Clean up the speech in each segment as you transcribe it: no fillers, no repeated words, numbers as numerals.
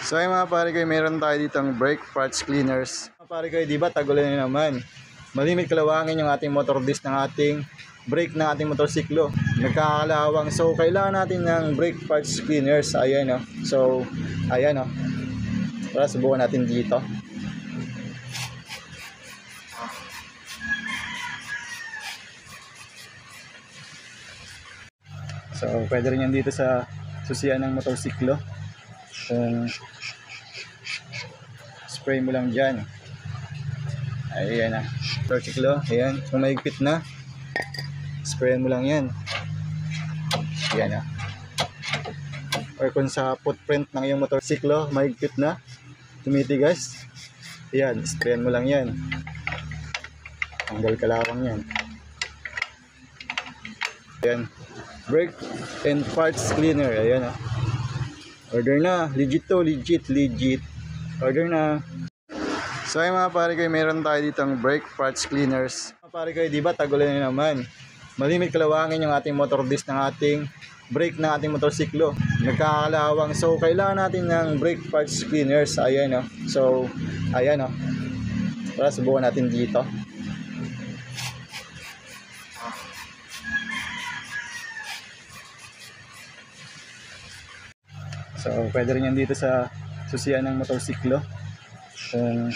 So ay mga pare ko, meron tayo ditong brake parts cleaners. Mga pare ko, di ba tagulan na naman. Malimit kalawangin yung ating motor disc ng ating brake ng ating motorsiklo. Nagkakalawang. So kailangan natin ng brake parts cleaners. Ayan o. So ayan o. Para subukan natin dito. So pwede rin yan dito sa susian ng motorsiklo. Kung spray mo lang dyan. Ayan na. Motorsiklo. Ayan. Kung mahigpit na, sprayan mo lang yan. Ayan na. Or kung sa footprint ng iyong motorsiklo, mahigpit na, tumitigas. Ayan. Sprayan mo lang yan. Tanggal kalawang yan. Ayan. Brake and parts cleaner. Ayan na. Order na. Legit to. Legit. Order na. So ay mga pare ko, meron tayo ditong brake parts cleaners. Mga pare ko, di ba tagulan na naman. Malimit kalawangin yung ating motor disc ng ating brake ng ating motorsiklo. Nagkakalawang. So kailangan natin ng brake parts cleaners. Ayan o. So ayan o. Para subukan natin dito. So pwede rin yan dito sa susian ng motorsiklo. Kung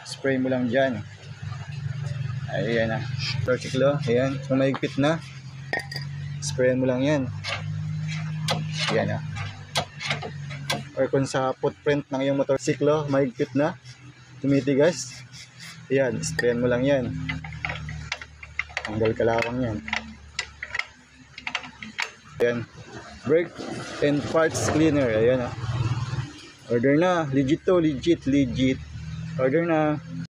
spray mo lang dyan. Ayan na. Motorsiklo. Ayan. Kung mahigpit na, sprayan mo lang yan. Ayan na. Or kung sa footprint ng iyong motorsiklo, mahigpit na, tumitigas. Ayan. Sprayan mo lang yan. Tanggal kalawang yan. Ayan. Brake and parts cleaner. Ayan na. Order na. Legit to. Legit. Order na.